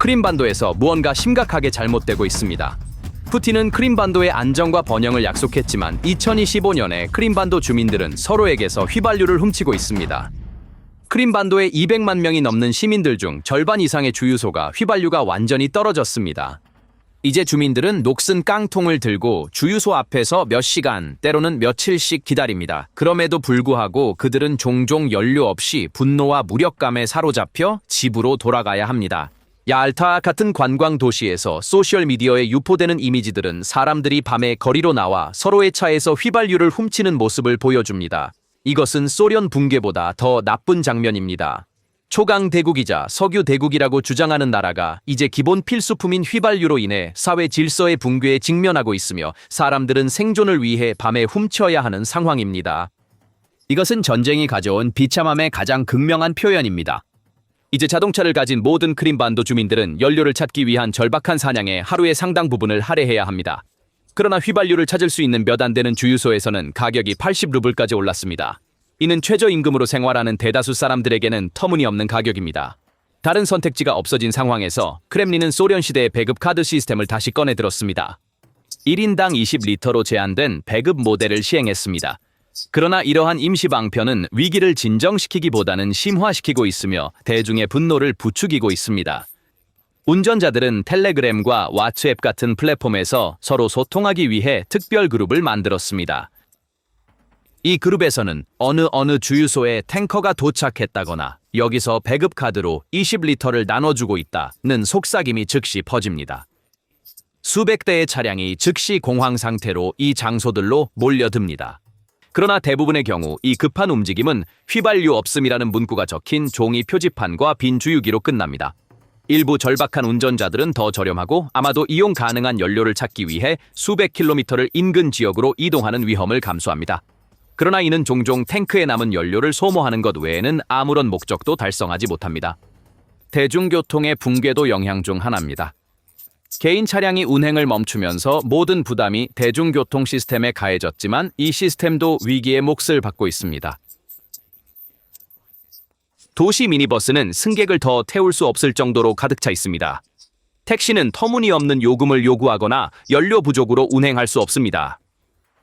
크림반도에서 무언가 심각하게 잘못되고 있습니다. 푸틴은 크림반도의 안정과 번영을 약속했지만 2025년에 크림반도 주민들은 서로에게서 휘발유를 훔치고 있습니다. 크림반도의 200만 명이 넘는 시민들 중 절반 이상의 주유소가 휘발유가 완전히 떨어졌습니다. 이제 주민들은 녹슨 깡통을 들고 주유소 앞에서 몇 시간, 때로는 며칠씩 기다립니다. 그럼에도 불구하고 그들은 종종 연료 없이 분노와 무력감에 사로잡혀 집으로 돌아가야 합니다. 야알타 같은 관광 도시에서 소셜미디어에 유포되는 이미지들은 사람들이 밤에 거리로 나와 서로의 차에서 휘발유를 훔치는 모습을 보여줍니다. 이것은 소련 붕괴보다 더 나쁜 장면입니다. 초강 대국이자 석유 대국이라고 주장하는 나라가 이제 기본 필수품인 휘발유로 인해 사회 질서의 붕괴에 직면하고 있으며 사람들은 생존을 위해 밤에 훔쳐야 하는 상황입니다. 이것은 전쟁이 가져온 비참함의 가장 극명한 표현입니다. 이제 자동차를 가진 모든 크림반도 주민들은 연료를 찾기 위한 절박한 사냥에 하루의 상당 부분을 할애해야 합니다. 그러나 휘발유를 찾을 수 있는 몇 안 되는 주유소에서는 가격이 80루블까지 올랐습니다. 이는 최저임금으로 생활하는 대다수 사람들에게는 터무니없는 가격입니다. 다른 선택지가 없어진 상황에서 크렘린은 소련 시대의 배급 카드 시스템을 다시 꺼내 들었습니다. 1인당 20리터로 제한된 배급 모델을 시행했습니다. 그러나 이러한 임시 방편은 위기를 진정시키기보다는 심화시키고 있으며 대중의 분노를 부추기고 있습니다. 운전자들은 텔레그램과 왓츠앱 같은 플랫폼에서 서로 소통하기 위해 특별 그룹을 만들었습니다. 이 그룹에서는 어느 주유소에 탱커가 도착했다거나 여기서 배급 카드로 20리터를 나눠주고 있다는 속삭임이 즉시 퍼집니다. 수백 대의 차량이 즉시 공황 상태로 이 장소들로 몰려듭니다. 그러나 대부분의 경우 이 급한 움직임은 휘발유 없음이라는 문구가 적힌 종이 표지판과 빈 주유기로 끝납니다. 일부 절박한 운전자들은 더 저렴하고 아마도 이용 가능한 연료를 찾기 위해 수백 킬로미터를 인근 지역으로 이동하는 위험을 감수합니다. 그러나 이는 종종 탱크에 남은 연료를 소모하는 것 외에는 아무런 목적도 달성하지 못합니다. 대중교통의 붕괴도 영향 중 하나입니다. 개인 차량이 운행을 멈추면서 모든 부담이 대중교통 시스템에 가해졌지만 이 시스템도 위기의 몫을 받고 있습니다. 도시 미니버스는 승객을 더 태울 수 없을 정도로 가득 차 있습니다. 택시는 터무니없는 요금을 요구하거나 연료 부족으로 운행할 수 없습니다.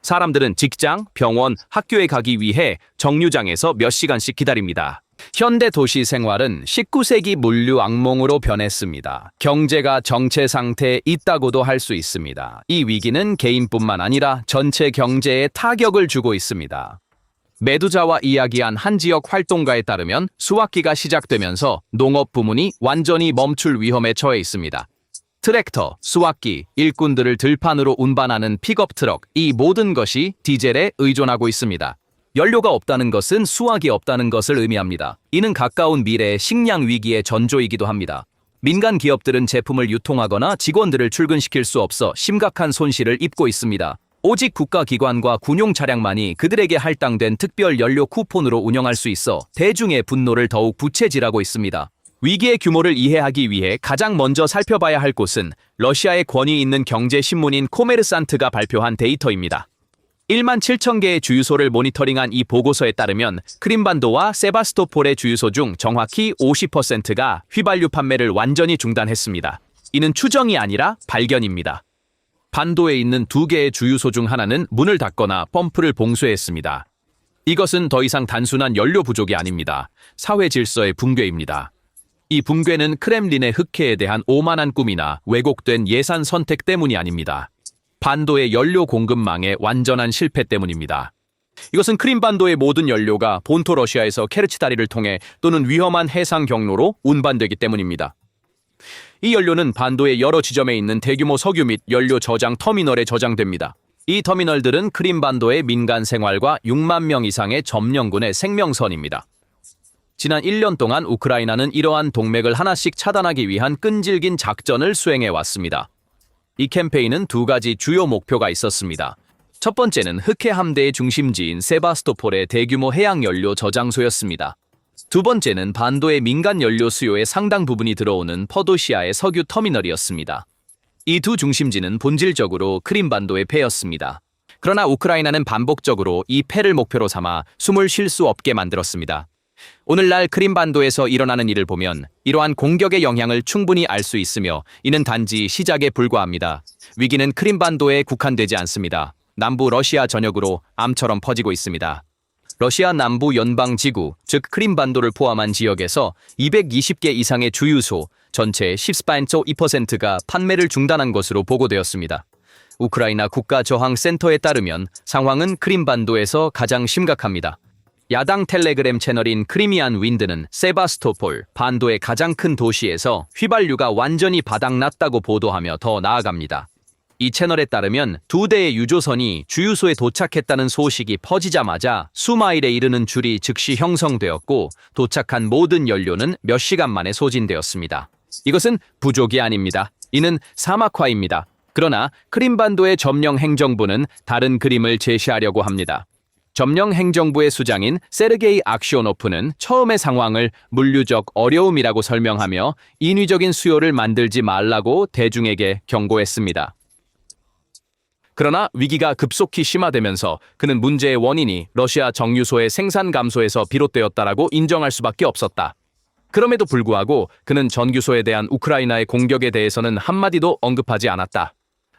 사람들은 직장, 병원, 학교에 가기 위해 정류장에서 몇 시간씩 기다립니다. 현대 도시 생활은 19세기 물류 악몽으로 변했습니다. 경제가 정체 상태에 있다고도 할 수 있습니다. 이 위기는 개인뿐만 아니라 전체 경제에 타격을 주고 있습니다. 매두자와 이야기한 한 지역 활동가에 따르면 수확기가 시작되면서 농업 부문이 완전히 멈출 위험에 처해 있습니다. 트랙터, 수확기, 일꾼들을 들판으로 운반하는 픽업 트럭, 이 모든 것이 디젤에 의존하고 있습니다. 연료가 없다는 것은 수확이 없다는 것을 의미합니다. 이는 가까운 미래의 식량 위기의 전조이기도 합니다. 민간 기업들은 제품을 유통하거나 직원들을 출근시킬 수 없어 심각한 손실을 입고 있습니다. 오직 국가기관과 군용 차량만이 그들에게 할당된 특별 연료 쿠폰으로 운영할 수 있어 대중의 분노를 더욱 부채질하고 있습니다. 위기의 규모를 이해하기 위해 가장 먼저 살펴봐야 할 곳은 러시아의 권위 있는 경제신문인 코메르산트가 발표한 데이터입니다. 1만 7천 개의 주유소를 모니터링한 이 보고서에 따르면 크림반도와 세바스토폴의 주유소 중 정확히 50%가 휘발유 판매를 완전히 중단했습니다. 이는 추정이 아니라 발견입니다. 반도에 있는 2개의 주유소 중 하나는 문을 닫거나 펌프를 봉쇄했습니다. 이것은 더 이상 단순한 연료 부족이 아닙니다. 사회 질서의 붕괴입니다. 이 붕괴는 크렘린의 흑해에 대한 오만한 꿈이나 왜곡된 예산 선택 때문이 아닙니다. 반도의 연료 공급망의 완전한 실패 때문입니다. 이것은 크림반도의 모든 연료가 본토 러시아에서 케르치 다리를 통해 또는 위험한 해상 경로로 운반되기 때문입니다. 이 연료는 반도의 여러 지점에 있는 대규모 석유 및 연료 저장 터미널에 저장됩니다. 이 터미널들은 크림반도의 민간 생활과 6만 명 이상의 점령군의 생명선입니다. 지난 1년 동안 우크라이나는 이러한 동맥을 하나씩 차단하기 위한 끈질긴 작전을 수행해왔습니다. 이 캠페인은 2가지 주요 목표가 있었습니다. 첫 번째는 흑해 함대의 중심지인 세바스토폴의 대규모 해양 연료 저장소였습니다. 두 번째는 반도의 민간 연료 수요의 상당 부분이 들어오는 퍼도시아의 석유 터미널이었습니다. 이 두 중심지는 본질적으로 크림반도의 폐였습니다. 그러나 우크라이나는 반복적으로 이 폐를 목표로 삼아 숨을 쉴 수 없게 만들었습니다. 오늘날 크림반도에서 일어나는 일을 보면 이러한 공격의 영향을 충분히 알 수 있으며 이는 단지 시작에 불과합니다. 위기는 크림반도에 국한되지 않습니다. 남부 러시아 전역으로 암처럼 퍼지고 있습니다. 러시아 남부 연방지구, 즉 크림반도를 포함한 지역에서 220개 이상의 주유소, 전체 10.2%가 판매를 중단한 것으로 보고되었습니다. 우크라이나 국가저항센터에 따르면 상황은 크림반도에서 가장 심각합니다. 야당 텔레그램 채널인 크리미안 윈드는 세바스토폴, 반도의 가장 큰 도시에서 휘발유가 완전히 바닥났다고 보도하며 더 나아갑니다. 이 채널에 따르면 2대의 유조선이 주유소에 도착했다는 소식이 퍼지자마자 수마일에 이르는 줄이 즉시 형성되었고 도착한 모든 연료는 몇 시간 만에 소진되었습니다. 이것은 부족이 아닙니다. 이는 사막화입니다. 그러나 크림반도의 점령 행정부는 다른 그림을 제시하려고 합니다. 점령 행정부의 수장인 세르게이 악시오노프는 처음의 상황을 물류적 어려움이라고 설명하며 인위적인 수요를 만들지 말라고 대중에게 경고했습니다. 그러나 위기가 급속히 심화되면서 그는 문제의 원인이 러시아 정유소의 생산 감소에서 비롯되었다라고 인정할 수밖에 없었다. 그럼에도 불구하고 그는 정유소에 대한 우크라이나의 공격에 대해서는 한마디도 언급하지 않았다.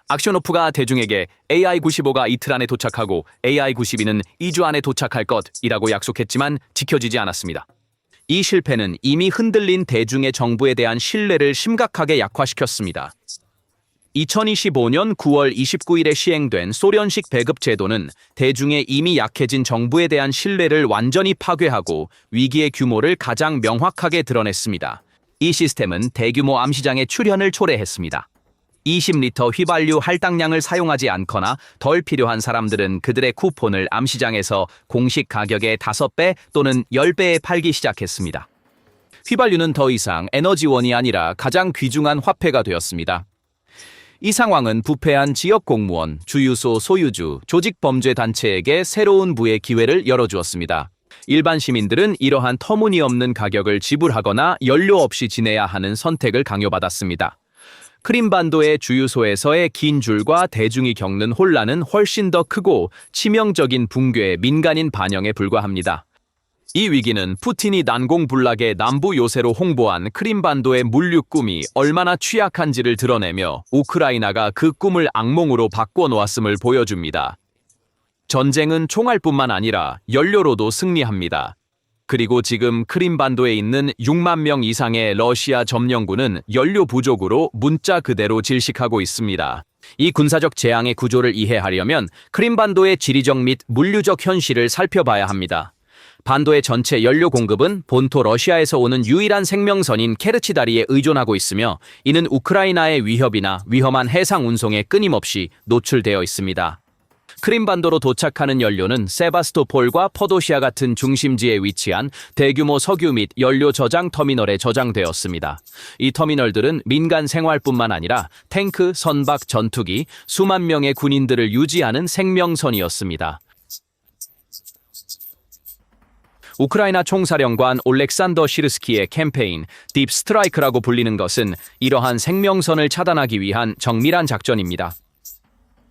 악시오노프가 대중에게 AI-95가 이틀 안에 도착하고 AI-92는 2주 안에 도착할 것이라고 약속했지만 지켜지지 않았습니다. 이 실패는 이미 흔들린 대중의 정부에 대한 신뢰를 심각하게 약화시켰습니다. 2025년 9월 29일에 시행된 소련식 배급 제도는 대중의 이미 약해진 정부에 대한 신뢰를 완전히 파괴하고 위기의 규모를 가장 명확하게 드러냈습니다. 이 시스템은 대규모 암시장의 출현을 초래했습니다. 20리터 휘발유 할당량을 사용하지 않거나 덜 필요한 사람들은 그들의 쿠폰을 암시장에서 공식 가격의 5배 또는 10배에 팔기 시작했습니다. 휘발유는 더 이상 에너지원이 아니라 가장 귀중한 화폐가 되었습니다. 이 상황은 부패한 지역 공무원, 주유소 소유주, 조직범죄단체에게 새로운 부의 기회를 열어주었습니다. 일반 시민들은 이러한 터무니없는 가격을 지불하거나 연료 없이 지내야 하는 선택을 강요받았습니다. 크림반도의 주유소에서의 긴 줄과 대중이 겪는 혼란은 훨씬 더 크고 치명적인 붕괴의 민간인 반영에 불과합니다. 이 위기는 푸틴이 난공불락의 남부 요새로 홍보한 크림반도의 물류 꿈이 얼마나 취약한지를 드러내며 우크라이나가 그 꿈을 악몽으로 바꿔놓았음을 보여줍니다. 전쟁은 총알뿐만 아니라 연료로도 승리합니다. 그리고 지금 크림반도에 있는 6만 명 이상의 러시아 점령군은 연료 부족으로 문자 그대로 질식하고 있습니다. 이 군사적 재앙의 구조를 이해하려면 크림반도의 지리적 및 물류적 현실을 살펴봐야 합니다. 반도의 전체 연료 공급은 본토 러시아에서 오는 유일한 생명선인 케르치 다리에 의존하고 있으며 이는 우크라이나의 위협이나 위험한 해상 운송에 끊임없이 노출되어 있습니다. 크림반도로 도착하는 연료는 세바스토폴과 퍼도시아 같은 중심지에 위치한 대규모 석유 및 연료 저장 터미널에 저장되었습니다. 이 터미널들은 민간 생활뿐만 아니라 탱크, 선박, 전투기, 수만 명의 군인들을 유지하는 생명선이었습니다. 우크라이나 총사령관 올렉산더 시르스키의 캠페인 딥 스트라이크라고 불리는 것은 이러한 생명선을 차단하기 위한 정밀한 작전입니다.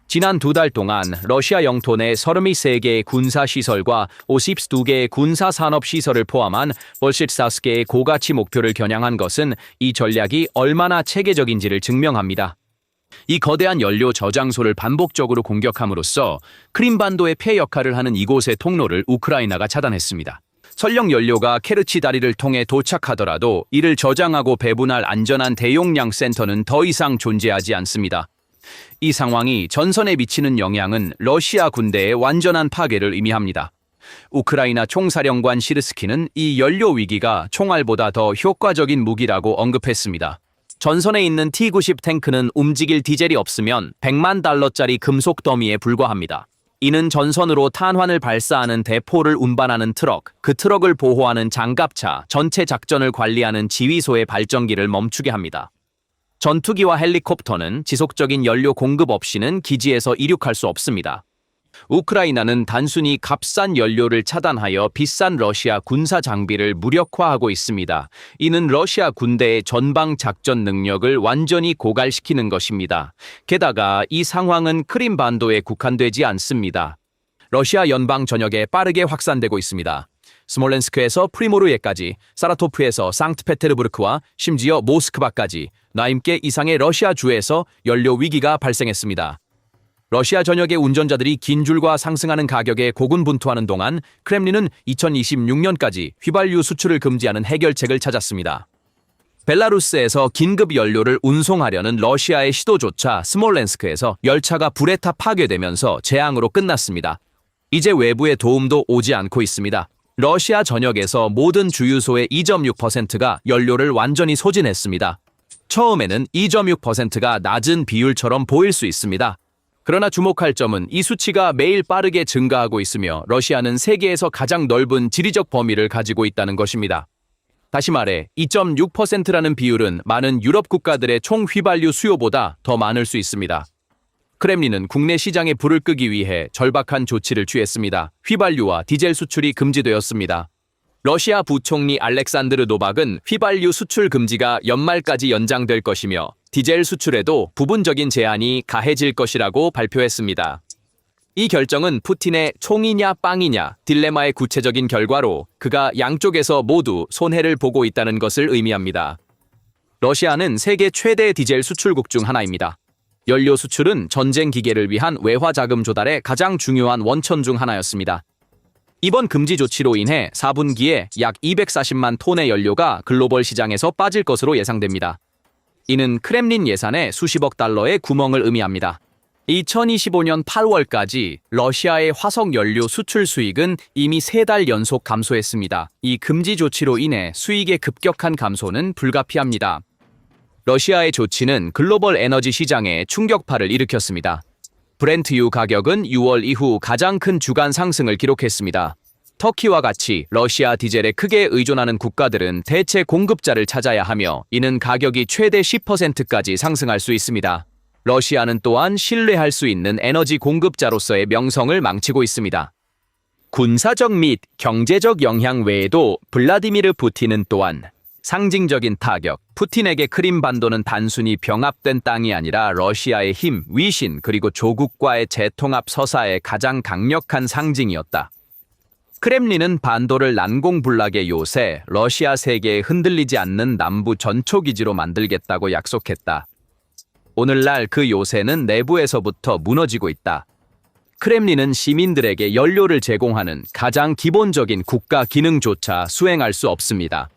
지난 2달 동안 러시아 영토 내 33개의 군사시설과 52개의 군사산업시설을 포함한 45개의 고가치 목표를 겨냥한 것은 이 전략이 얼마나 체계적인지를 증명합니다. 이 거대한 연료 저장소를 반복적으로 공격함으로써 크림반도의 폐 역할을 하는 이곳의 통로를 우크라이나가 차단했습니다. 설령 연료가 케르치 다리를 통해 도착하더라도 이를 저장하고 배분할 안전한 대용량 센터는 더 이상 존재하지 않습니다. 이 상황이 전선에 미치는 영향은 러시아 군대의 완전한 파괴를 의미합니다. 우크라이나 총사령관 시르스키는 이 연료 위기가 총알보다 더 효과적인 무기라고 언급했습니다. 전선에 있는 T-90 탱크는 움직일 디젤이 없으면 100만 달러짜리 금속 더미에 불과합니다. 이는 전선으로 탄환을 발사하는 대포를 운반하는 트럭, 그 트럭을 보호하는 장갑차, 전체 작전을 관리하는 지휘소의 발전기를 멈추게 합니다. 전투기와 헬리콥터는 지속적인 연료 공급 없이는 기지에서 이륙할 수 없습니다. 우크라이나는 단순히 값싼 연료를 차단하여 비싼 러시아 군사 장비를 무력화하고 있습니다. 이는 러시아 군대의 전방 작전 능력을 완전히 고갈시키는 것입니다. 게다가 이 상황은 크림반도에 국한되지 않습니다. 러시아 연방 전역에 빠르게 확산되고 있습니다. 스몰렌스크에서 프리모르예까지, 사라토프에서 상트페테르부르크와 심지어 모스크바까지 40개 이상의 러시아 주에서 연료 위기가 발생했습니다. 러시아 전역의 운전자들이 긴 줄과 상승하는 가격에 고군분투하는 동안 크렘린은 2026년까지 휘발유 수출을 금지하는 해결책을 찾았습니다. 벨라루스에서 긴급 연료를 운송하려는 러시아의 시도조차 스몰렌스크에서 열차가 불에 타 파괴되면서 재앙으로 끝났습니다. 이제 외부의 도움도 오지 않고 있습니다. 러시아 전역에서 모든 주유소의 2.6%가 연료를 완전히 소진했습니다. 처음에는 2.6%가 낮은 비율처럼 보일 수 있습니다. 그러나 주목할 점은 이 수치가 매일 빠르게 증가하고 있으며 러시아는 세계에서 가장 넓은 지리적 범위를 가지고 있다는 것입니다. 다시 말해 2.6%라는 비율은 많은 유럽 국가들의 총 휘발유 수요보다 더 많을 수 있습니다. 크렘린은 국내 시장에 불을 끄기 위해 절박한 조치를 취했습니다. 휘발유와 디젤 수출이 금지되었습니다. 러시아 부총리 알렉산드르 노박은 휘발유 수출 금지가 연말까지 연장될 것이며 디젤 수출에도 부분적인 제한이 가해질 것이라고 발표했습니다. 이 결정은 푸틴의 총이냐 빵이냐 딜레마의 구체적인 결과로 그가 양쪽에서 모두 손해를 보고 있다는 것을 의미합니다. 러시아는 세계 최대 디젤 수출국 중 하나입니다. 연료 수출은 전쟁 기계를 위한 외화 자금 조달의 가장 중요한 원천 중 하나였습니다. 이번 금지 조치로 인해 4분기에 약 240만 톤의 연료가 글로벌 시장에서 빠질 것으로 예상됩니다. 이는 크렘린 예산에 수십억 달러의 구멍을 의미합니다. 2025년 8월까지 러시아의 화석 연료 수출 수익은 이미 3달 연속 감소했습니다. 이 금지 조치로 인해 수익의 급격한 감소는 불가피합니다. 러시아의 조치는 글로벌 에너지 시장에 충격파를 일으켰습니다. 브렌트유 가격은 6월 이후 가장 큰 주간 상승을 기록했습니다. 터키와 같이 러시아 디젤에 크게 의존하는 국가들은 대체 공급자를 찾아야 하며 이는 가격이 최대 10%까지 상승할 수 있습니다. 러시아는 또한 신뢰할 수 있는 에너지 공급자로서의 명성을 망치고 있습니다. 군사적 및 경제적 영향 외에도 블라디미르 푸틴은 또한 상징적인 타격, 푸틴에게 크림반도는 단순히 병합된 땅이 아니라 러시아의 힘, 위신 그리고 조국과의 재통합 서사의 가장 강력한 상징이었다. 크렘린은 반도를 난공불락의 요새, 러시아 세계에 흔들리지 않는 남부 전초기지로 만들겠다고 약속했다. 오늘날 그 요새는 내부에서부터 무너지고 있다. 크렘린은 시민들에게 연료를 제공하는 가장 기본적인 국가 기능조차 수행할 수 없습니다.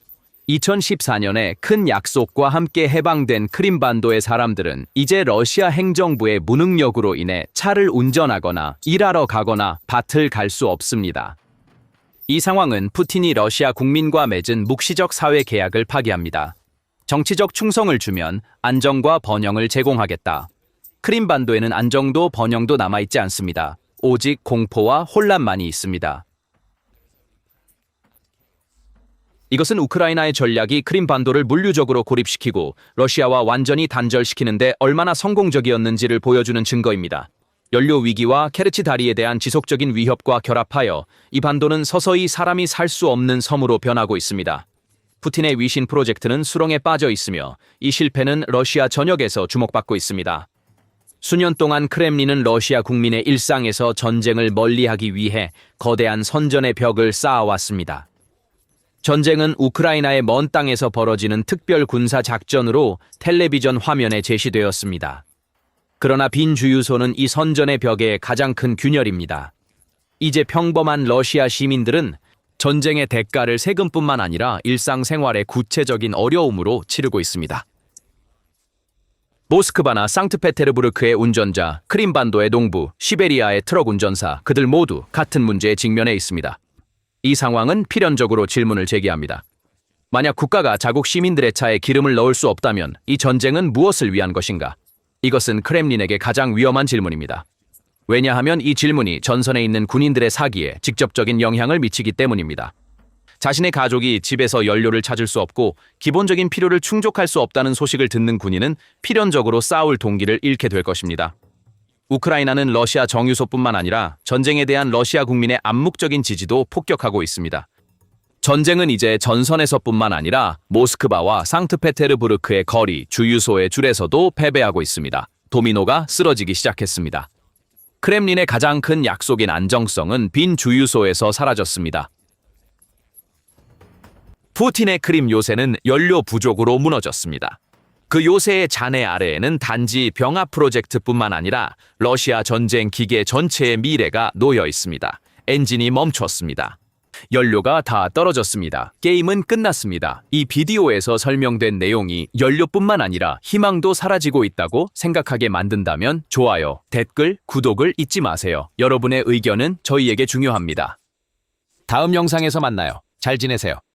2014년에 큰 약속과 함께 해방된 크림반도의 사람들은 이제 러시아 행정부의 무능력으로 인해 차를 운전하거나 일하러 가거나 밭을 갈 수 없습니다. 이 상황은 푸틴이 러시아 국민과 맺은 묵시적 사회 계약을 파기합니다. 정치적 충성을 주면 안정과 번영을 제공하겠다. 크림반도에는 안정도 번영도 남아있지 않습니다. 오직 공포와 혼란만이 있습니다. 이것은 우크라이나의 전략이 크림반도를 물리적으로 고립시키고 러시아와 완전히 단절시키는데 얼마나 성공적이었는지를 보여주는 증거입니다. 연료 위기와 케르치 다리에 대한 지속적인 위협과 결합하여 이 반도는 서서히 사람이 살 수 없는 섬으로 변하고 있습니다. 푸틴의 위신 프로젝트는 수렁에 빠져 있으며 이 실패는 러시아 전역에서 주목받고 있습니다. 수년 동안 크렘린은 러시아 국민의 일상에서 전쟁을 멀리하기 위해 거대한 선전의 벽을 쌓아왔습니다. 전쟁은 우크라이나의 먼 땅에서 벌어지는 특별 군사 작전으로 텔레비전 화면에 제시되었습니다. 그러나 빈 주유소는 이 선전의 벽의 가장 큰 균열입니다. 이제 평범한 러시아 시민들은 전쟁의 대가를 세금뿐만 아니라 일상생활의 구체적인 어려움으로 치르고 있습니다. 모스크바나 상트페테르부르크의 운전자, 크림반도의 농부, 시베리아의 트럭 운전사, 그들 모두 같은 문제에 직면해 있습니다. 이 상황은 필연적으로 질문을 제기합니다. 만약 국가가 자국 시민들의 차에 기름을 넣을 수 없다면 이 전쟁은 무엇을 위한 것인가? 이것은 크렘린에게 가장 위험한 질문입니다. 왜냐하면 이 질문이 전선에 있는 군인들의 사기에 직접적인 영향을 미치기 때문입니다. 자신의 가족이 집에서 연료를 찾을 수 없고 기본적인 필요를 충족할 수 없다는 소식을 듣는 군인은 필연적으로 싸울 동기를 잃게 될 것입니다. 우크라이나는 러시아 정유소뿐만 아니라 전쟁에 대한 러시아 국민의 암묵적인 지지도 폭격하고 있습니다. 전쟁은 이제 전선에서뿐만 아니라 모스크바와 상트페테르부르크의 거리, 주유소의 줄에서도 패배하고 있습니다. 도미노가 쓰러지기 시작했습니다. 크렘린의 가장 큰 약속인 안정성은 빈 주유소에서 사라졌습니다. 푸틴의 크림 요새는 연료 부족으로 무너졌습니다. 그 요새의 잔해 아래에는 단지 병합 프로젝트뿐만 아니라 러시아 전쟁 기계 전체의 미래가 놓여 있습니다. 엔진이 멈췄습니다. 연료가 다 떨어졌습니다. 게임은 끝났습니다. 이 비디오에서 설명된 내용이 연료뿐만 아니라 희망도 사라지고 있다고 생각하게 만든다면 좋아요, 댓글, 구독을 잊지 마세요. 여러분의 의견은 저희에게 중요합니다. 다음 영상에서 만나요. 잘 지내세요.